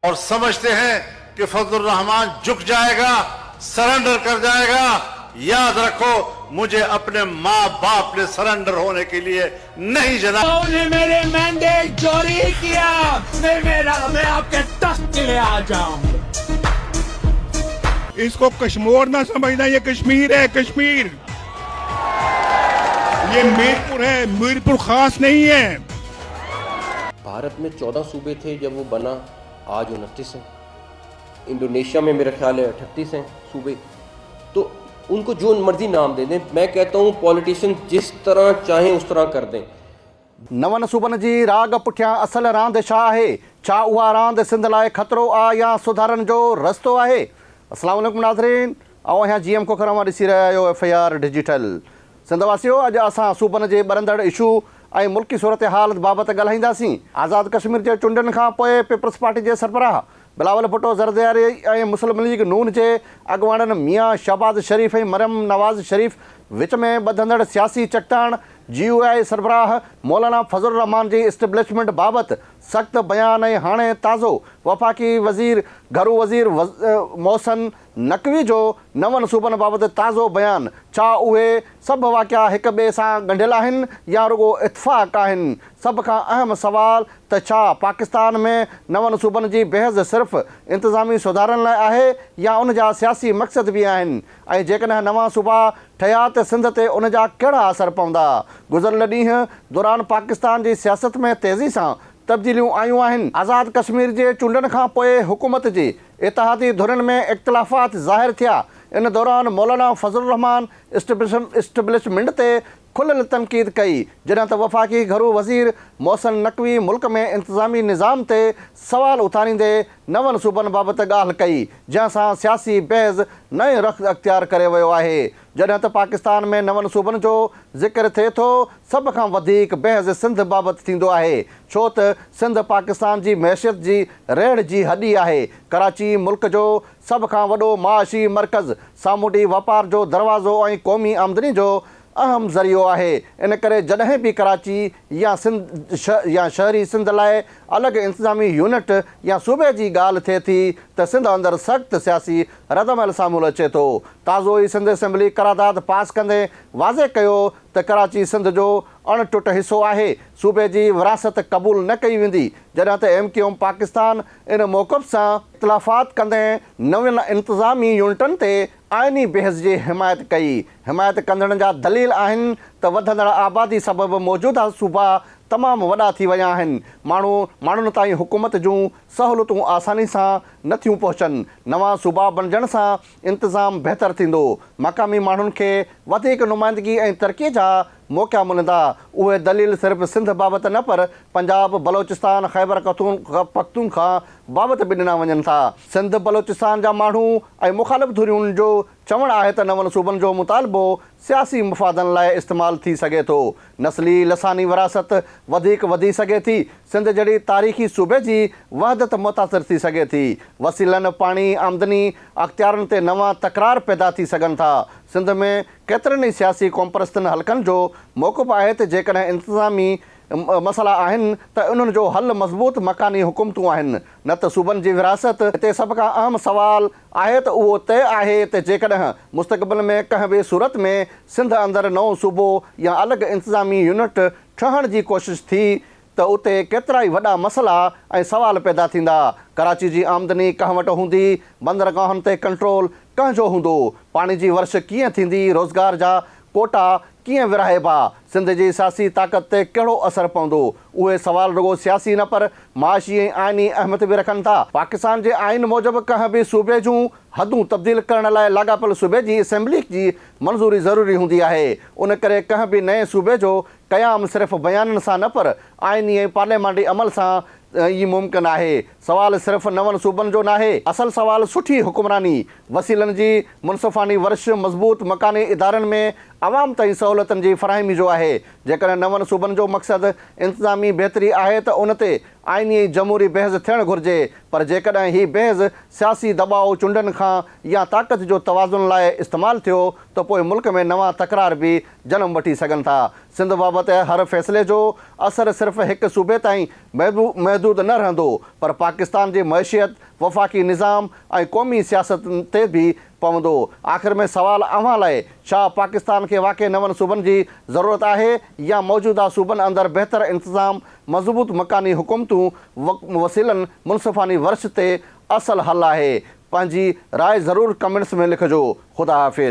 और समझते हैं कि फजलुर रहमान झुक जाएगा, सरेंडर कर जाएगा। याद रखो, मुझे अपने माँ बाप ने सरेंडर होने के लिए नहीं जना। उन्होंने मेरे मैंडेट चोरी किया, मैं आपके तख्त के लिए आ जाऊं। इसको कश्मीर ना समझना, ये कश्मीर है, कश्मीर। ये मीरपुर है, मीरपुर खास नहीं है। भारत में 14 सूबे थे जब वो बना, आज 29 हैं। इंडोनेशिया में मेरा ख्याल है 38 हैं सूबे। तो उनको जो मर्जी नाम दे दें। मैं कहता हूँ पॉलिटिशियन जिस तरह चाहें उस तरह कर दें। नवन सूबनि जी राग पुठियां असल रांदि छा आहे? छा उहा रांदि सिंध लाइ ख़तरो आहे या सुधारण जो रस्तो आहे? अस्सलाम वालेकुम नाज़रीन, ऐं यहाँ GM खोखर मां ॾिसी रहिया आहियो FIR डिजिटल। सिंध वासियो, अॼु असां सूबनि जे ॿरंदड़ इशू ऐं मुल्की सूरत हालत बाबति ॻाल्हाईंदासीं। आज़ाद कश्मीर जे चूंडनि खां पोइ पीपल्स पार्टी जे सरबराह बिलावल भुट्टो ज़रदारी ऐं मुस्लिम लीग नून जे अॻुवाणनि मियां शहबाज़ शरीफ़ ऐं मरियम नवाज़ शरीफ़ विच में ॿधंदड़ सियासी चट्टाण GUI सरबराह मौलाना फज़लुर रहमान जी इस्टेब्लिशमेंट बाबति सख़्तु बयान ऐं हाणे ताज़ो वफ़ाक़ी वज़ीर घरू वज़ीर मोहसिन नक़वी जो नवनि सूबनि बाबति ताज़ो बयान। छा उहे सभु वाक़िया हिक ॿिए सां ॻंढियल आहिनि या रुॻो इतफ़ाक़ आहिनि? सभ खां अहम सवाल त छा पाकिस्तान में नवनि सूबनि जी बहस सिर्फ़ु इंतिज़ामी सुधारण लाइ आहे या उन जा सियासी मक़सद बि आहिनि? ऐं जेकॾहिं नवां सूबा ठहिया त सिंध ते उन जा कहिड़ा असर पवंदा? गुज़िरियल ॾींहं दौरान पाकिस्तान जी सियासत में तेज़ी सां तब्दीलियूं आयूं आहिनि। आज़ाद कश्मीर जे चूंडनि खां पोइ हुकूमत जी इतिहादी धुरनि में इख़्तिलाफ़ात ज़ाहिर थिया। इन दौरान मौलाना फज़लुर रहमान इस्टेब्लिशमेंट ते खुलियल तनक़ीद कई, जॾहिं त वफ़ाक़ी घरू वज़ीर मोहसिन नक़वी मुल्क में इंतिज़ामी निज़ाम ते सवाल उथारींदे नवनि सूबनि बाबति ॻाल्हि कई, जंहिंसां सियासी बहस नएं रुख़ अख़्तियार करे वियो आहे। जॾहिं त पाकिस्तान में नवनि सूबनि जो ज़िक्र थिए थो, सभ खां वधीक बहस सिंध बाबति थींदो आहे, छो त सिंध पाकिस्तान जी मैशियत जी रेढ़ जी हॾी आहे। कराची मुल्क जो सभ खां वॾो माशी मर्कज़, सामूंडी वापार जो दरवाज़ो ऐं क़ौमी आमदनी जो अहम ज़रियो आहे। इन करे जॾहिं बि कराची या शहरी सिंध लाइ अलॻि इंतिज़ामी यूनिट या सूबे जी ॻाल्हि थिए थी त सिंध अंदरि सख़्तु सियासी रदमल साम्हूं अचे थो। ताज़ो ई सिंध असेंबली करारदाद पास कंदे वाज़े कयो त कराची सिंध जो अणटुट हिसो आहे, सूबे जी विरासत क़बूल न कई वेंदी। जॾहिं त MQM पाकिस्तान इन मौक़िफ़ सां इख़्तिलाफ़ात कंदे नवनि इंतिज़ामी यूनिटनि ते आइनी बहस जी हिमायत कई। हिमायत कंदड़नि जा दलील आहिनि त वधंदड़ आबादी सबबि मौजूदा सूबा तमामु वॾा थी विया आहिनि। माण्हुनि ताईं हुकूमत जूं सहूलियतूं आसानी सां नथियूं पहुचनि। नवां सूबा बणजण सां इंतिज़ाम बहितर थींदो, मक़ामी माण्हुनि खे वधीक नुमाइंदगी ऐं तरक़ीअ जा मौक़ा मिलंदा। उहे दलील सिर्फ़ु सिंध बाबति न पर पंजाब, बलोचिस्तान, ख़ैबर पख्तूनख्वा बाबति बि ॾिना वञनि था। सिंध बलोचिस्तान जा माण्हू ऐं मुख़ालिफ़ धुरियुनि जो चवणु आहे त नवनि सूबनि जो मुतालबो सियासी मुफ़ादनि लाइ इस्तेमालु थी सघे थो। नस्ली लसानी विरासत वधीक वधी सघे थी। सिंध जहिड़ी तारीख़ी सूबे जी वहदत मुतासिर थी सघे थी। वसीलनि, पाणी, आमदनी, अख़्तियारनि ते नवां तकरार पैदा थी सघनि था। सिंध में केतिरनि ई सियासी क़ौमपरस्तनि हलक़नि जो मौक़िफ़ आहे त जेकॾहिं इंतिज़ामी मसइला आहिनि त उन्हनि जो हल मज़बूत मकानी हुकूमतूं आहिनि, न त सूबनि जी विरासत। हिते सभ खां अहम सवाल आहे त उहो तइ आहे त जेकॾहिं मुस्तक़बिल में कंहिं बि सूरत में सिंध अंदरि नओं सूबो या अलॻि इंतिज़ामी यूनिट ठहण जी कोशिशि थी त उते केतिरा ई वॾा मसइला ऐं सवाल पैदा थींदा। कराची जी आमदनी कंहिं वटि हूंदी? बंदरगाहनि ते कंट्रोल कंहिंजो हूंदो? पाणी जी वर्श कीअं थींदी? रोज़गार जा कोटा कीअं विरहाइबा? सिंध जी सियासी ताक़त ते कहिड़ो असरु पवंदो? उहे सवाल रुॻो सियासी न पर माशी ऐं आइनी अहमियत बि रखनि था। पाकिस्तान जे आइन मूजिबि कंहिं बि सूबे जूं हदूं तब्दील करण लाइ लाॻापियल सूबे जी असेंबली जी मंज़ूरी ज़रूरी हूंदी आहे। उन करे कंहिं बि नए सूबे जो क़याम सिर्फ़ु बयाननि सां न पर आइनी ऐं पार्लियामेंटी अमल सां ई मुमकिन आहे। सवाल सिर्फ़ु नवनि सूबनि जो नाहे, असल सवाल सुठी हुकुमरानी, वसीलनि जी मुनसिफ़ानी वर्श, मज़बूत मकानी इदारनि में आवाम ताईं सहूलियतनि जी फ़राहमी जो आहे। जेकॾहिं नवनि सूबनि जो मक़सदु इंतिज़ामी बहितरी आहे त उन ते आइनी जमहूरी बहस थियणु घुरिजे, पर जेकॾहिं ही बहस सियासी दबाव चूंडनि खां या ताक़त जो तवाज़ुन लाइ इस्तेमालु थियो त पोइ मुल्क में नवां तकरार बि जनम वठी सघनि था। सिंध बाबति हर फ़ैसिले जो असरु सिर्फ़ु हिकु सूबे ताईं महदूद न रहंदो, पर पाकिस्तान जी मइशियत, वफ़ाक़ी निज़ाम ऐं क़ौमी सियासत ते बि पवंदो। आख़िर में सुवाल अव्हां लाइ, छा पाकिस्तान खे वाक़ई नवनि सूबनि जी ज़रूरत आहे या मौजूदा सूबनि अंदरि बहितर इंतिज़ाम, मज़बूत मकानी हुकूमतूं, वसीलनि मुनसिफ़ानी वर्श ते असलु हल आहे? पंहिंजी राय ज़रूरु कमेंट्स में लिखिजो। ख़ुदा हाफ़िज़।